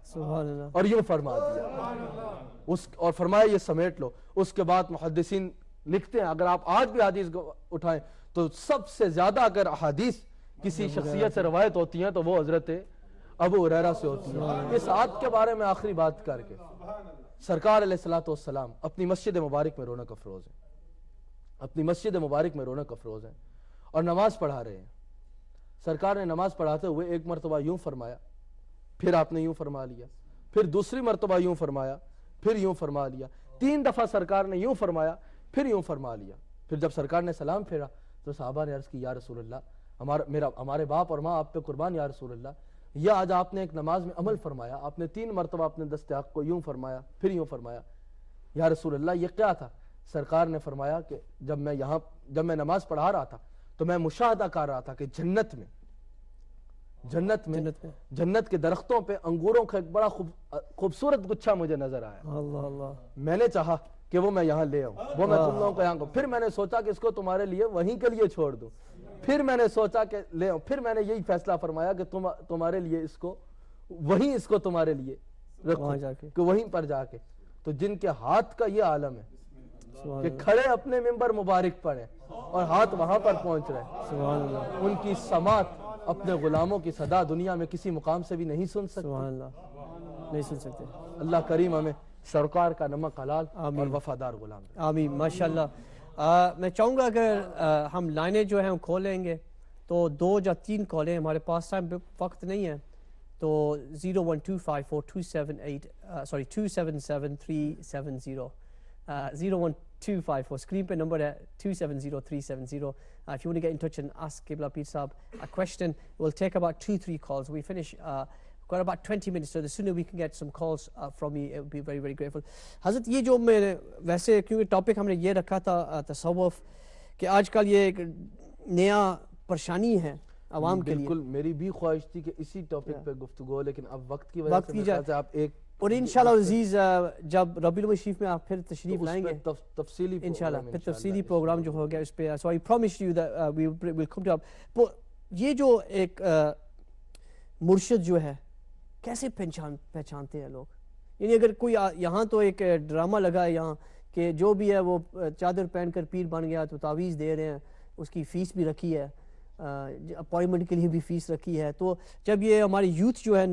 سبحان اللہ، اور یوں فرما دیا اور فرمایا یہ سمیٹ لو۔ اس کے بعد محدثین لکھتے ہیں اگر آپ آج بھی حدیث کو اٹھائیں تو سب سے زیادہ اگر احادیث کسی شخصیت سے روایت ہوتی ہیں تو وہ حضرت ابو ہریرہ سے ہوتی ہیں۔ اس آیت کے بارے میں آخری بات کر کے، سرکار علیہ السلام اپنی مسجد مبارک میں رونق افروز ہیں، اپنی مسجد مبارک میں رونق افروز ہیں اور نماز پڑھا رہے ہیں۔ سرکار نے نماز پڑھاتے ہوئے ایک مرتبہ یوں فرمایا، پھر آپ نے یوں فرما لیا، پھر دوسری مرتبہ یوں فرمایا، پھر یوں فرما لیا، 3 دفعہ سرکار نے یوں فرمایا، پھر یوں فرما لیا۔ پھر جب سرکار نے سلام پھیرا تو صحابہ نے عرض کی یا رسول اللہ، ہمارے باپ اور ماں آپ پہ قربان یا رسول اللہ، یا آج آپ نے ایک نماز میں عمل فرمایا، آپ نے 3 مرتبہ اپنے دست حق کو یوں فرمایا پھر یوں فرمایا، یا رسول اللہ یہ کیا تھا؟ سرکار نے فرمایا کہ جب میں نماز پڑھا رہا تھا تو میں مشاہدہ کر رہا تھا کہ جنت کے درختوں پہ انگوروں کا ایک بڑا خوبصورت گچھا مجھے نظر آیا۔ میں نے چاہا کہ وہ میں یہاں لے آؤں، وہ میں تم لوگوں کو یہاں کو، پھر میں نے سوچا کہ اس کو تمہارے لیے وہیں کے لیے چھوڑ دوں، پھر میں نے سوچا کہ لے آؤں، پھر میں نے یہی فیصلہ فرمایا کہ تمہارے لیے اس کو تمہارے لیے رکھوں کہ وہیں پر جا کے، تو جن کے ہاتھ کا یہ عالم ہے کہ کھڑے اپنے ممبر مبارک پر ہیں اور ہاتھ وہاں پر پہنچ رہے، ان کی سماعت اپنے غلاموں کی صدا دنیا میں کسی مقام سے بھی نہیں سن سکتے۔ اللہ کریم ہمیں سرکار کا نمک حلال اور وفادار غلام دے۔ آمین، ماشاءاللہ۔ میں چاہوں گا اگر ہم لائنیں جو ہیں کھولیں گے تو 2 یا 3 کالیں، ہمارے پاس ٹائم وقت نہیں ہے، تو 277-370 01254 اسکرین پہ نمبر ہے 270370. If you want to get in touch and ask Qibla Peer Saab a question, we'll take about 2-3 calls. We finish, got about 20 minutes, so the sooner we can get some calls from you, it would be very, very grateful. حضرت یہ جو میں ویسے کیونکہ topic ہم نے یہ رکھا تھا تصوف، کہ آج کل یہ ایک نیا پریشانی ہے عوام کے لیے. بالکل میری بھی خواہش تھی کہ اسی ٹاپک پہ گفتگو، لیکن اب وقت کی وجہ سے آپ ایک اور انشاءاللہ عزیز جب ربیع الاول شریف میں آپ پھر تشریف لائیں گے تفصیلی انشاءاللہ پھر تفصیلی پروگرام جو ہوگا اس پہ. So I promise you that we will come to up. یہ جو ایک مرشد جو ہے کیسے پہچانتے ہیں لوگ؟ یعنی اگر کوئی یہاں تو ایک ڈرامہ لگا ہے یہاں کہ جو بھی ہے وہ چادر پہن کر پیر بن گیا تو تعویذ دے رہے ہیں، اس کی فیس بھی رکھی ہے، اپوائنٹمنٹ کے لیے بھی فیس رکھی ہے. تو جب یہ ہماری یوتھ جو ہے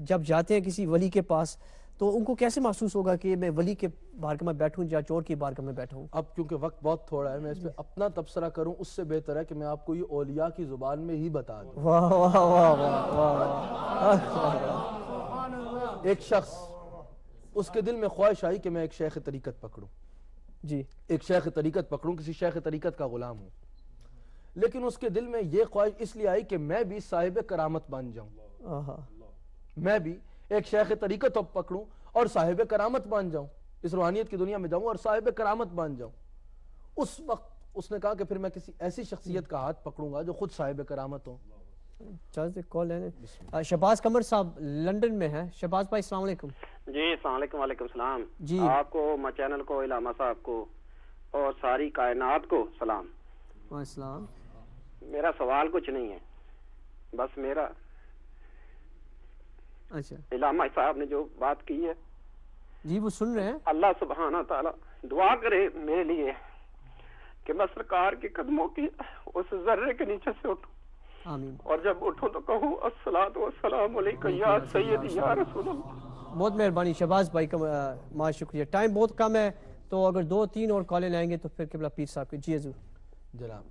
جب جاتے ہیں کسی ولی کے پاس تو ان کو کیسے محسوس ہوگا کہ میں ولی کے بارگاہ میں بیٹھوں یا چور کی بارگاہ میں بیٹھوں؟ اب کیونکہ وقت بہت تھوڑا ہے، میں اس پہ اپنا تبصرہ کروں اس سے بہتر ہے کہ میں آپ کو یہ اولیاء کی زبان میں ہی بتا دوں. واہ واہ واہ واہ. ایک شخص اس کے دل میں خواہش آئی کہ میں ایک شیخ طریقت پکڑوں، جی ایک شیخ طریقت پکڑوں، کسی شیخ طریقت کا غلام ہوں، لیکن اس کے دل میں یہ خواہش اس لیے آئی کہ میں بھی صاحب کرامت بن جاؤں، میں بھی ایک شیخ طریقت پکڑوں اور صاحب کرامت بن جاؤں، اس روحانیت کی دنیا میں جاؤں اور صاحب کرامت بن جاؤں. اس وقت اس نے کہا کہ پھر میں کسی ایسی شخصیت کا ہاتھ پکڑوں گا جو خود صاحب کرامت ہو. کال ہے شہباز قمر صاحب لنڈن میں ہے. شہباز بھائی السلام علیکم. جی السلام علیکم. وعلیکم السلام. جی آپ کو چینل کو، علامہ صاحب کو اور ساری کائنات کو سلام. السلام. میرا سوال کچھ نہیں ہے، بس میرا اچھا علامہ صاحب نے جو بات کی ہے جی وہ سن رہے ہیں. اللہ سبحانہ تعالی دعا کرے میرے لیے کہ میں سرکار کے قدموں کی اس ذرے کے نیچے سے اٹھوں، آمین. اور جب اٹھوں تو کہوں الصلاۃ والسلام علیک یا سیدی یا رسول اللہ. بہت مہربانی شہباز بھائی کا بہت شکریہ. ٹائم بہت کم ہے تو اگر 2-3 اور کالیں لائیں گے تو پھر قبلہ پیر صاحب کی. جی حضور. جناب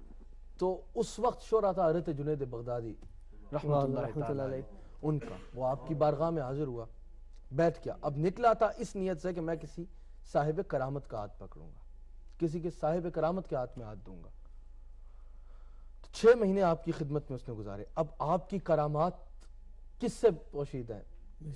تو اس وقت شورا تھا حضرت جنید بغدادی رحمۃ اللہ علیہ، ان کا وہ آپ کی بارگاہ میں حاضر ہوا، بیٹھ گیا. اب نکلا تھا اس نیت سے کہ میں کسی صاحب کرامت کا ہاتھ پکڑوں گا، کسی کے صاحب کرامت کے ہاتھ میں ہاتھ دوں گا. 6 مہینے آپ کی خدمت میں اس نے گزارے. اب آپ کی کرامات کس سے پوشیدہ ہیں؟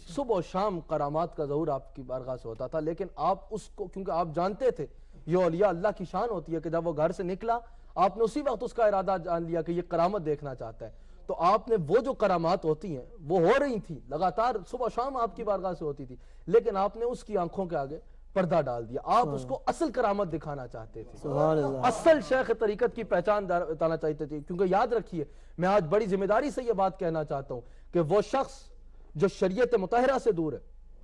صبح و شام کرامات کا ظہور آپ کی بارگاہ سے ہوتا تھا، لیکن آپ اس کو کیونکہ آپ جانتے تھے یہ اولیاء اللہ کی شان ہوتی ہے کہ جب وہ گھر سے نکلا آپ نے اسی وقت اس کا ارادہ جان لیا کہ یہ کرامت دیکھنا چاہتا ہے. تو آپ نے وہ جو کرامات ہوتی ہیں وہ ہو رہی تھی لگاتار، صبح شام آپ کی بارگاہ سے ہوتی تھی، لیکن آپ نے اس کی آنکھوں کے آگے پردہ ڈال دیا. آپ اس کو اصل کرامت دکھانا چاہتے تھے، اصل شیخ طریقت کی پہچان بتانا چاہتے تھے. کیونکہ یاد رکھیے میں آج بڑی ذمہ داری سے یہ بات کہنا چاہتا ہوں کہ وہ شخص جو شریعت مطہرہ سے دور ہے،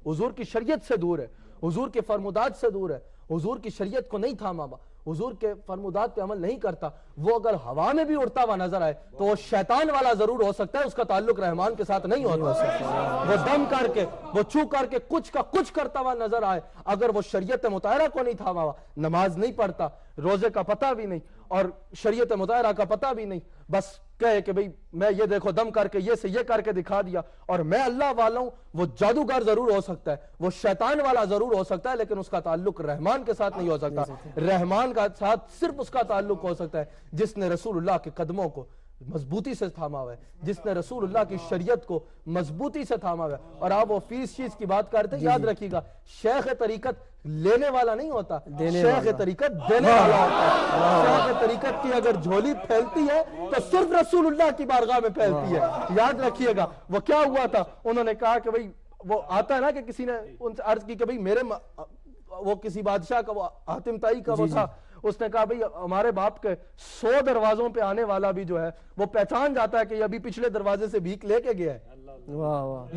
حضور کی شریعت سے دور ہے، حضور کے فرمودات سے دور ہے، حضور کی شریعت کو نہیں تھاما، حضور کے فرمودات پہ عمل نہیں کرتا، وہ اگر ہوا میں بھی اڑتا ہوا نظر آئے تو وہ شیطان والا ضرور ہو سکتا ہے، اس کا تعلق رحمان کے ساتھ نہیں ہوتا۔ وہ دم کر کے، وہ چھو کر کے کچھ کا کچھ کرتا ہوا نظر آئے، اگر وہ شریعت مطہرہ کو نہیں تھاما ہوا، نماز نہیں پڑھتا، روزے کا پتہ بھی نہیں اور شریعت مطہرہ کا پتہ بھی نہیں، بس کہے کہ بھئی میں یہ دیکھو دم کر کے یہ سے یہ کر کے دکھا دیا اور میں اللہ والا ہوں، وہ جادوگر ضرور ہو سکتا ہے، وہ شیطان والا ضرور ہو سکتا ہے، لیکن اس کا تعلق رحمان کے ساتھ نہیں ہو سکتا۔ رحمان کا ساتھ صرف اس کا تعلق ہو سکتا ہے جس نے رسول اللہ کے قدموں کو مضبوطی سے تھاما ہوا ہے، جس نے رسول اللہ کی شریعت کو مضبوطی سے تھاما ہوا ہے۔ اور آپ وہ فیس چیز کی بات کرتے ہیں، یاد رکھیے گا شیخ طریقت لینے والا نہیں ہوتا، شیخ طریقت دینے والا ہوتا ہے۔ شیخ طریقت کی اگر جھولی پھیلتی ہے تو صرف رسول اللہ کی بارگاہ میں پھیلتی ہے، یاد رکھیے گا۔ وہ کیا ہوا تھا، انہوں نے کہا کہ بھئی وہ آتا ہے نا کہ کسی نے ان سے عرض کی کہ بھئی میرے وہ کسی بادشاہ کا، وہ حاتم طائی کا وہ تھا، اس نے کہا بھئی ہمارے باپ کے 100 دروازوں پہ آنے والا بھی جو ہے وہ پہچان جاتا ہے کہ یہ ابھی پچھلے دروازے سے بھیک لے کے گیا ہے،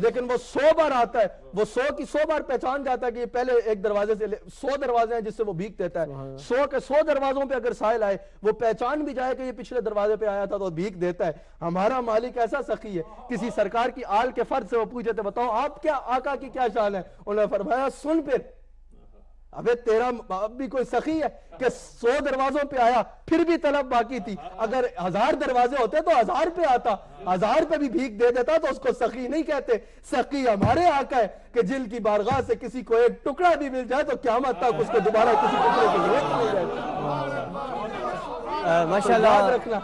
لیکن وہ 100 بار آتا ہے، وہ 100 کی 100 بار پہچان جاتا ہے کہ یہ پہلے ایک دروازے سے 100 دروازے ہیں جس سے وہ بھیک دیتا ہے، 100 کے 100 دروازوں پہ اگر سائل آئے وہ پہچان بھی جائے کہ یہ پچھلے دروازے پہ آیا تھا تو بھیک دیتا ہے۔ ہمارا مالک ایسا سخی ہے، کسی سرکار کی آل کے فرد سے وہ پوچھے تھے بتاؤ آپ کیا آقا کی کیا شان ہے، انہوں نے فرمایا سن پھر، ابے تیرا اب بھی کوئی سخی ہے کہ 100 دروازوں پہ آیا پھر بھی طلب باقی تھی، اگر 1000 دروازے ہوتے تو 1000 پہ آتا، 1000 پہ بھی بھیک دے دیتا تو اس کو سخی نہیں کہتے۔ سخی ہمارے آقا ہے کہ جن کی بارگاہ سے کسی کو ایک ٹکڑا بھی مل جائے تو قیامت تک اس کو دوبارہ کسی ٹکڑے کی ضرورت نہیں رہتی۔ ماشاءاللہ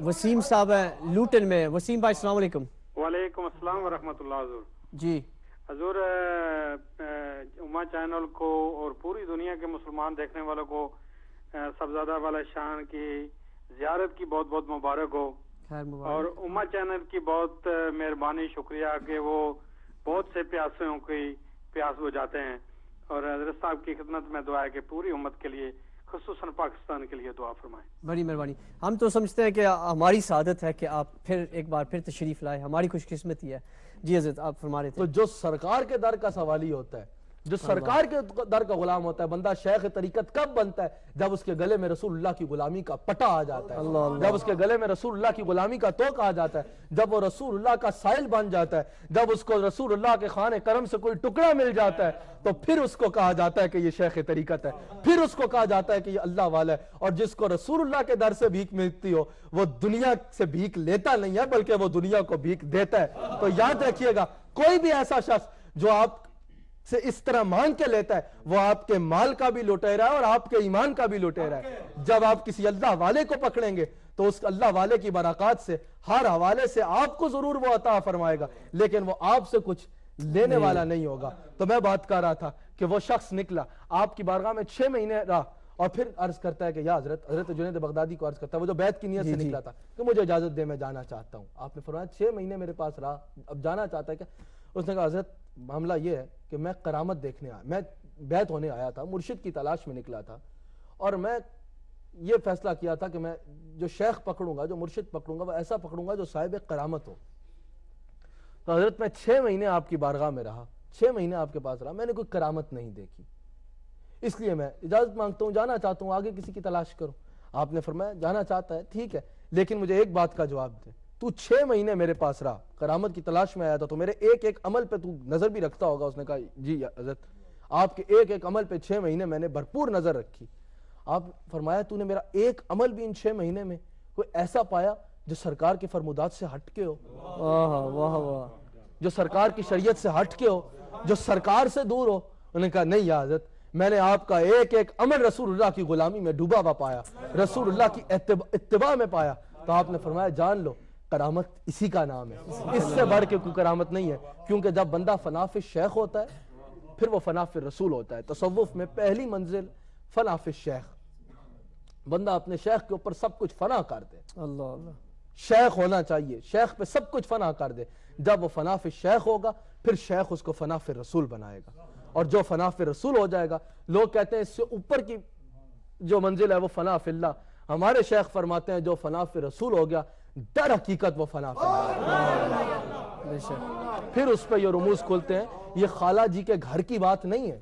وسیم صاحب ہیں لوٹن میں۔ وسیم بھائی السلام علیکم۔ وعلیکم السلام ورحمۃ اللہ حضور۔ جی حضور امہ چینل کو اور پوری دنیا کے مسلمان دیکھنے والوں کو صاحبزادہ والا شان کی زیارت کی بہت بہت مبارک ہو، اور امہ چینل کی بہت مہربانی شکریہ کہ وہ بہت سے پیاسوں کی پیاس بجھاتے ہیں، اور حضرت صاحب کی خدمت میں دعا ہے کہ پوری امت کے لیے خصوصاً پاکستان کے لیے دعا فرمائیں۔ بڑی مہربانی۔ ہم تو سمجھتے ہیں کہ ہماری سعادت ہے کہ آپ پھر ایک بار پھر تشریف لائے، ہماری خوش قسمتی ہے۔ جی حضرت آپ فرما رہے تھے۔ تو جو سرکار کے در کا سوالی ہوتا ہے، جو سرکار کے در کا غلام ہوتا ہے، بندہ شیخ طریقت کب بنتا ہے؟ جب اس کے گلے میں رسول اللہ کی غلامی کا پٹا آ جاتا ہے، جب اس کے گلے میں رسول اللہ کی غلامی کا توق آ جاتا ہے، جب وہ رسول اللہ کا سائل بن جاتا ہے، جب اس کو رسول اللہ کے خانے کرم سے کوئی ٹکڑا مل جاتا ہے تو پھر اس کو کہا جاتا ہے کہ یہ شیخ طریقت ہے، پھر اس کو کہا جاتا ہے کہ یہ اللہ والا ہے۔ اور جس کو رسول اللہ کے در سے بھیک ملتی ہو وہ دنیا سے بھیک لیتا نہیں ہے بلکہ وہ دنیا کو بھیک دیتا ہے۔ تو یاد رکھیے گا کوئی بھی ایسا شخص جو آپ سے اس طرح مانگ کے لیتا ہے وہ آپ کے مال کا بھی لٹیرا ہے اور آپ کے ایمان کا بھی لٹیرا ہے۔ جب آپ کسی اللہ والے کو پکڑیں گے تو اس اللہ والے کی برکات سے ہر حوالے سے آپ کو ضرور وہ عطا فرمائے گا، لیکن وہ آپ سے کچھ لینے والا نہیں ہوگا۔ تو میں بات کر رہا تھا کہ وہ شخص نکلا آپ کی بارگاہ میں 6 مہینے رہا اور پھر عرض کرتا ہے کہ یا حضرت جنید بغدادی کو عرض کرتا ہے، وہ جو بیعت کی نیت سے نکلا تھا کہ مجھے اجازت دے میں جانا چاہتا ہوں۔ آپ نے فرمایا 6 مہینے میرے پاس رہا، اب جانا چاہتا ہے کیا؟ اس نے کہا حضرت معاملہ یہ ہے کہ میں کرامت دیکھنے آیا، میں بیعت ہونے آیا تھا، مرشد کی تلاش میں نکلا تھا، اور میں یہ فیصلہ کیا تھا کہ میں جو شیخ پکڑوں گا، جو مرشد پکڑوں گا، وہ ایسا پکڑوں گا جو صاحب کرامت ہو۔ تو حضرت میں 6 مہینے آپ کی بارگاہ میں رہا، 6 مہینے آپ کے پاس رہا، میں نے کوئی کرامت نہیں دیکھی، اس لیے میں اجازت مانگتا ہوں، جانا چاہتا ہوں، آگے کسی کی تلاش کروں۔ آپ نے فرمایا جانا چاہتا ہے ٹھیک ہے، لیکن مجھے ایک بات کا جواب دے، تو 6 مہینے میرے پاس رہا، کرامت کی تلاش میں آیا تھا، تو میرے ایک ایک عمل پہ تو نظر بھی رکھتا ہوگا۔ اس نے کہا جی حضرت آپ کے ایک ایک عمل پہ 6 مہینے میں نے بھرپور نظر رکھی۔ آپ فرمایا تو نے میرا ایک عمل بھی ان 6 مہینے میں کوئی ایسا پایا جو سرکار کے فرمودات سے ہٹ کے ہو، جو سرکار کی شریعت سے ہٹ کے ہو، جو سرکار سے دور ہو؟ انہوں نے کہا نہیں یا حضرت، میں نے آپ کا ایک ایک عمل رسول اللہ کی غلامی میں ڈوبا ہوا پایا، رسول اللہ کی اتباع میں پایا۔ تو آپ نے فرمایا جان لو کرامت اسی کا نام ہے، اس سے بڑھ کے کوئی کرامت نہیں ہے، کیونکہ جب بندہ فنا فی الشیخ ہوتا ہے پھر وہ فنا فی الرسول ہوتا ہے۔ تصوف میں پہلی منزل فنا فی الشیخ، بندہ اپنے شیخ کے اوپر سب کچھ فنا کر دے، شیخ ہونا چاہیے، شیخ پہ سب کچھ فنا کر دے۔ جب وہ فنا فی الشیخ ہوگا پھر شیخ اس کو فنا فی الرسول بنائے گا، اور جو فنا فی الرسول ہو جائے گا، لوگ کہتے ہیں اس سے اوپر کی جو منزل ہے وہ فنا فی اللہ، ہمارے شیخ فرماتے ہیں جو فنا فی الرسول ہو گیا در حقیقت وہ فنا فی اللہ۔ پھر اس پہ یہ رموز کھولتے ہیں. یہ خالہ جی کے گھر کی بات نہیں ہے,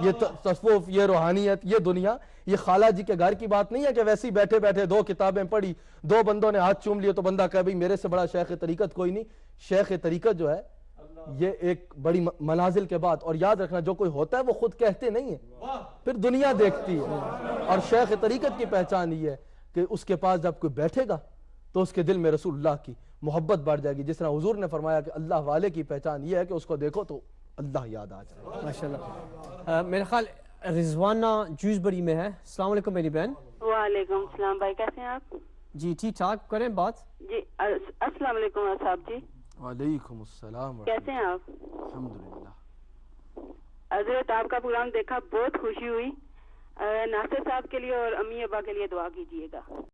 یہ تصوف, یہ روحانیت, یہ دنیا, یہ خالہ جی کے گھر کی بات نہیں ہے کہ ویسے ہی بیٹھے بیٹھے 2 کتابیں پڑھی, 2 بندوں نے ہاتھ چوم لیے تو بندہ کہے بھئی میرے سے بڑا شیخ طریقت کوئی نہیں. شیخ طریقت جو ہے یہ ایک بڑی منازل کے بعد, اور یاد رکھنا جو کوئی ہوتا ہے وہ خود کہتے نہیں ہیں, پھر دنیا دیکھتی ہے. اور شیخ طریقت کی پہچان یہ ہے کہ اس کے پاس جب کوئی بیٹھے گا تو اس کے دل میں رسول اللہ کی محبت بڑھ جائے گی. جس طرح حضور نے فرمایا کہ اللہ والے کی پہچان یہ ہے کہ اس کو دیکھو تو اللہ یاد آ جائے. ماشاءاللہ. میرا خیال رضوانہ جوزبری میں ہے. السلام علیکم میری بہن. وعلیکم السلام بھائی, کیسے ہیں آپ؟ جی ٹھیک ٹھاک, کریں بات. جی السلام علیکم صاحب جی. وعلیکم السلام. کیسے ہیں آپ؟ الحمدللہ. حضرت آپ کا پروگرام دیکھا, بہت خوشی ہوئی. ناصر صاحب کے لیے اور امی ابا کے لیے دعا کیجیے گا.